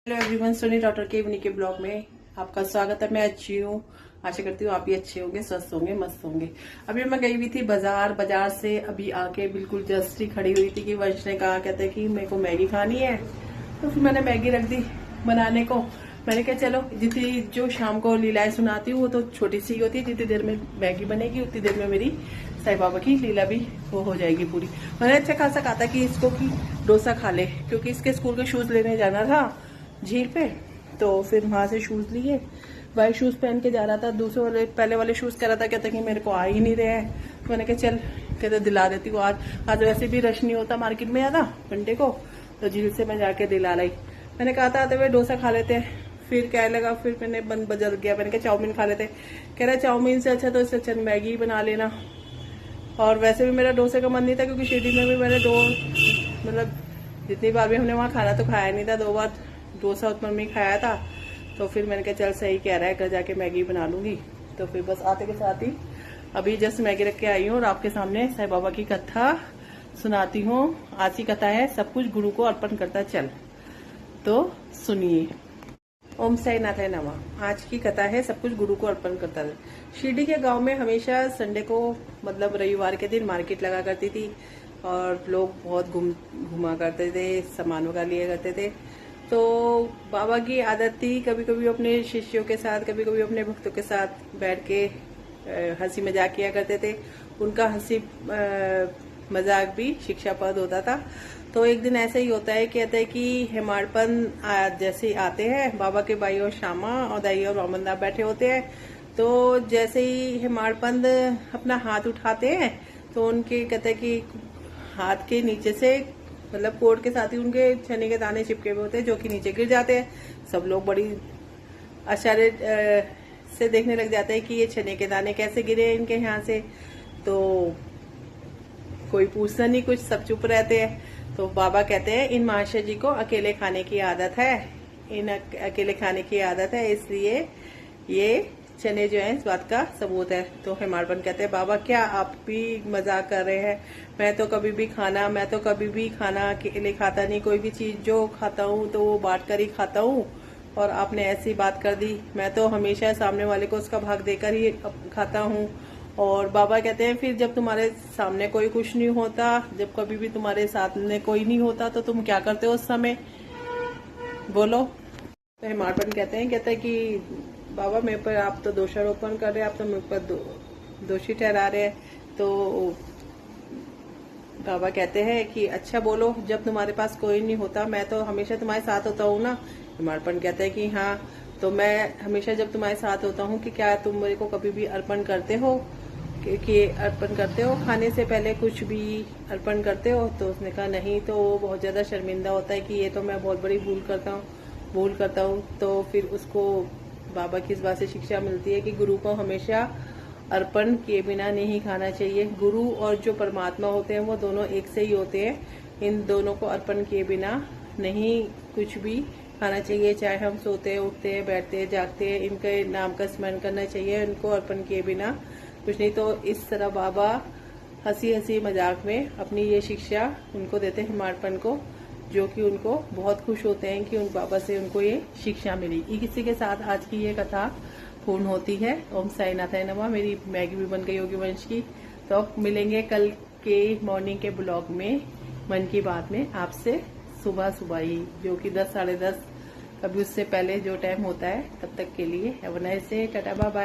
Hello everyone, Soni doctor के evening के blog में आपका स्वागत है। मैं अच्छी हूँ, आशा करती हूँ आप भी अच्छे होंगे, स्वस्थ होंगे, मस्त होंगे। अभी मैं गई हुई थी बाजार से अभी आके बिल्कुल जस्ट ही खड़ी हुई थी कि वंश ने कहा, कहते कि मेरे को मैगी खानी है। तो फिर मैंने मैगी रख दी बनाने को। मैंने कहा चलो, जितनी जो शाम को लीलाएं सुनाती हूँ वो तो छोटी सी होती है, जितनी देर में मैगी बनेगी उतनी देर में मेरी साईं बाबा की लीला भी वो हो जाएगी पूरी। मैंने अच्छा खासा कहा था कि इसको की डोसा खा ले, क्योंकि इसके स्कूल के शूज लेने जाना था झील पे। तो फिर वहां से शूज लिए, वाइट शूज पहन के जा रहा था। दूसरे वाले पहले वाले शूज कह रहा था, कहता कि मेरे को आ ही नहीं रहे हैं। तो मैंने कहा चल, कहते दिला देती हूँ। आज वैसे भी रश नहीं होता मार्केट में ज्यादा घंटे को, तो झील से मैं जाके दिला लाई। मैंने कहा था आते हुए डोसा खा लेते हैं। फिर क्या लगा, फिर मैंने बदल गया। मैंने कहा चाउमीन खा लेते। कह रहा चाउमीन से अच्छा तो इससे अच्छा मैगी बना लेना। और वैसे भी मेरा डोसे का मन नहीं था, क्योंकि शिरडी में भी मैंने मतलब जितनी बार भी हमने वहाँ खाना तो खाया नहीं था। 2 बार डोसा उत्पम में खाया था। तो फिर मैंने कहा चल सही कह रहा है, घर जाके मैगी बना लूंगी। तो फिर बस आते के साथ ही अभी जस्ट मैगी रख के आई हूँ और आपके सामने साईं बाबा की कथा सुनाती हूँ। आज की कथा है सब कुछ गुरु को अर्पण करता चल। तो सुनिए। ओम साई नाथाय नमः। आज की कथा है सब कुछ गुरु को अर्पण करता है। शिरडी के गांव में हमेशा संडे को मतलब रविवार के दिन मार्केट लगा करती थी और लोग बहुत घुमा करते थे, सामान वगैरह लिया करते थे। तो बाबा की आदत थी कभी कभी अपने शिष्यों के साथ, कभी कभी अपने भक्तों के साथ बैठ के हंसी मजाक किया करते थे। उनका हंसी मजाक भी शिक्षाप्रद होता था। तो एक दिन ऐसा ही होता है, कहते हैं कि हेमाड़पन जैसे आते हैं, बाबा के भाई और श्यामा और दाई और वामनदास बैठे होते हैं। तो जैसे ही हेमाड़पंत अपना हाथ उठाते हैं तो उनके कहते हैं कि हाथ के नीचे से मतलब कोट के साथ ही उनके चने के दाने चिपके हुए होते हैं, जो कि नीचे गिर जाते हैं। सब लोग बड़ी आश्चर्य से देखने लग जाते हैं कि ये चने के दाने कैसे गिरे इनके यहाँ से। तो कोई पूछता नहीं कुछ, सब चुप रहते हैं। तो बाबा कहते हैं इन महाशय जी को अकेले खाने की आदत है, अकेले खाने की आदत है, इसलिए ये चने जो है इस बात का सबूत है। तो हेमाड़पन कहते हैं बाबा क्या आप भी मजाक कर रहे हैं? मैं तो कभी भी खाना अकेले खाता नहीं। कोई भी चीज जो खाता हूँ तो वो बांट कर ही खाता हूँ, और आपने ऐसी बात कर दी। मैं तो हमेशा सामने वाले को उसका भाग देकर ही खाता हूँ। और बाबा कहते हैं फिर जब तुम्हारे सामने कोई कुछ नहीं होता, जब कभी भी तुम्हारे सामने कोई नहीं होता, तो तुम क्या करते हो उस समय? बोलो। तो हेमाड़पन कहते हैं कि बाबा मेरे पर आप तो दोषारोपण कर रहे हैं, आप तो मेरे पर दोषी ठहरा रहे हैं। तो बाबा कहते हैं कि अच्छा बोलो, जब तुम्हारे पास कोई नहीं होता, मैं तो हमेशा तुम्हारे साथ होता हूँ ना। हेमाड़पन कहते हैं कि हाँ, तो मैं हमेशा जब तुम्हारे साथ होता हूँ कि क्या तुम मेरे को कभी भी अर्पण करते हो, कि अर्पण करते हो, खाने से पहले कुछ भी अर्पण करते हो? तो उसने कहा नहीं। तो वो बहुत ज्यादा शर्मिंदा होता है कि ये तो मैं बहुत बड़ी भूल करता हूँ। तो फिर उसको बाबा की इस बात से शिक्षा मिलती है कि गुरु को हमेशा अर्पण किए बिना नहीं खाना चाहिए। गुरु और जो परमात्मा होते हैं वो दोनों एक से ही होते हैं। इन दोनों को अर्पण किए बिना नहीं कुछ भी खाना चाहिए। चाहे हम सोते उठते बैठते जागते, इनके नाम का स्मरण करना चाहिए, इनको अर्पण किए बिना कुछ नहीं। तो इस तरह बाबा हंसी मजाक में अपनी ये शिक्षा उनको देते हैं, हेमाड़पन को, जो कि उनको बहुत खुश होते हैं कि उन बाबा से उनको ये शिक्षा मिली। इसी के साथ आज की ये कथा पूर्ण होती है। ओम साई नाथाय नमः। मेरी मैगी भी बन गई होगी वंश की। तो मिलेंगे कल के मॉर्निंग के ब्लॉग में, मन की बात में, आपसे सुबह ही, जो कि 10 साढ़े 10 कभी उससे पहले जो टाइम होता है, तब तक के लिए have a nice day, tata bye bye.